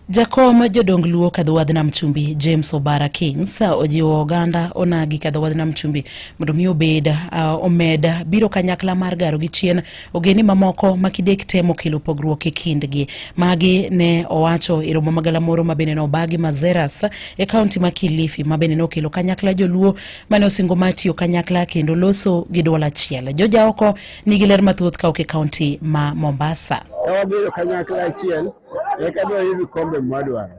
Jakom jodong luo kadho nam chumbi James Obara Kings ojiwo oganda onagi kadho nam chumbi mondo mi obed omed biro kanyakla mar garo gi chien ogeni mamoko makidek temo kelo pogruok e kindgi. Magi ne owacho e romo magalamoro mabene no bagi Mazeras e kaunti ma Kilifi mabene no kelo kanyakla joluo mane osingo matiyo kanyakla kendo loso gi dwol achiel. Joja oko nigi ler mathoth ka oke kaunti ma Mombasa. Wabiro kanyakla achiel eka dwa yudo kombe mwadwaro.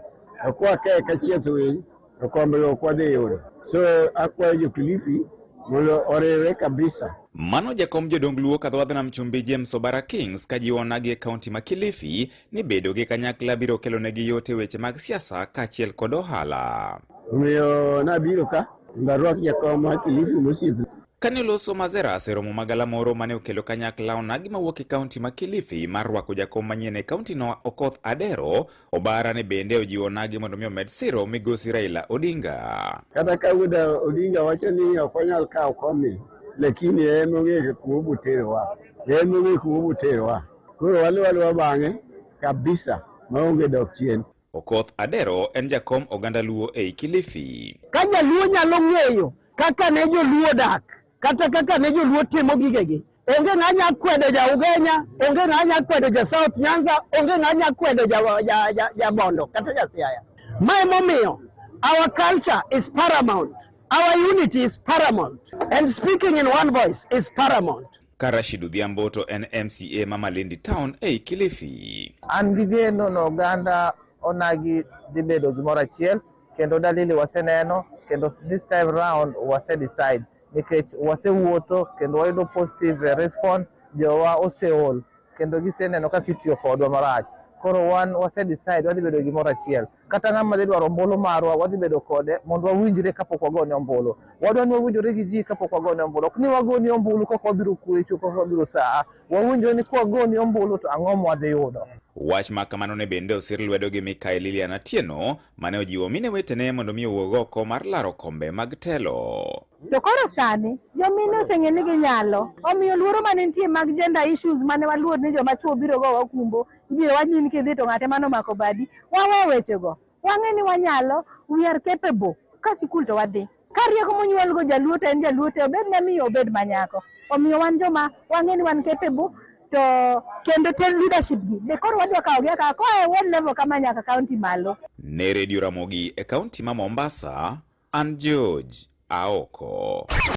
Okwa ke kachieth winy to kombe okwa dhi yudo. So akwayo jo Kilifi mondo oriwre kabisa. Mano jakom jodong luo kadho nam chumbi James Obara Kings kajiwo nagi e kaunti ma Kilifi ni bedo gi kanyakla biro kelo negi yote weche mag siasa kaachiel kod ohala. Omiyo nabiro ka ndarwak jakom ma Kilifi mosiepe. Kane loso Mazeras e romo magalamoro mane okelo kanyakla onagi mawuok e kaunti ma Kilifi mar rwako jakom manyien e kaunti no Okoth Adero, Obara ne bende ojiwo nagi mondo mi omed siro migosi Raila Odinga. Kata ka Odinga wacho ni ok onyal kawo komni, lakini en ong'e kuma obuterowa. Koro waluwa bang'e kabisa maonge dok chien. Okoth Adero en jakom oganda luo e Kilifi. Ka jaluo nyalo ng'eyo kaka ne joluo dak, kata kaka ne joluo timo gigegi. Onge ng'anya kwedo ja Ugenya, onge ng'anya kwedo ja South Nyanza, onge ng'anya kwedo ja Bondo, kata ja Siaya. My momiyo, our culture is paramount. Our unity is paramount. And speaking in one voice is paramount. Rashid Odhiambo to en MCA ma Malindi Town e Kilifi. An gi geno no oganda onagi dhi bedo gimoro achiel kendo dalili waseneno kendo this time round wase decide nikech wasewuotho kendo wayudo positive response, jowa oseol kendo giseneno kaka itiyo kodwa marach. Koro wase decide wadhi bedo gimoro achiel. Kata ng'ama dhi dwaro ombulu marwa wadhi bedo kode mondo wawinjre kapok wagone ombulu. Wadwa ni wawinjore gi ji kapok wagone ombulu. Ok ni wagoni ombulu kok wabiro kwecho, kok wabiro saa. Wawinjore ni kwa wagoni ombulu to ang'o mwadhi yudo. Wach makamano ne bende osir lwedo gi Mikael Lilian Atieno mane ojiwo mine wetene mondo mi owuog oko mar laro kombe mag telo. To koro sani jomine oseng'e ni ginyalo, omiyo luoro mane nitie mag gender issues mane waluor ni joma chuo biro go wakumbo, ibiro wanyini kidhi to ng'ate mano mako badi. Wawe wechego, wang'e ni wanyalo, we are capable, ka sikul to wadhi. Ka rieko monyuol go jaluo to en jaluo te, obed mamiyo obed manyako. Omiyo wan joma wang'e ni wan capable to kendo ten leadership gi. Be koro wadwa kawo gi ka e one level kama nyaka kaunti malo. Ne Radio Ramogi e kaunti ma Mombasa, an George Aoko.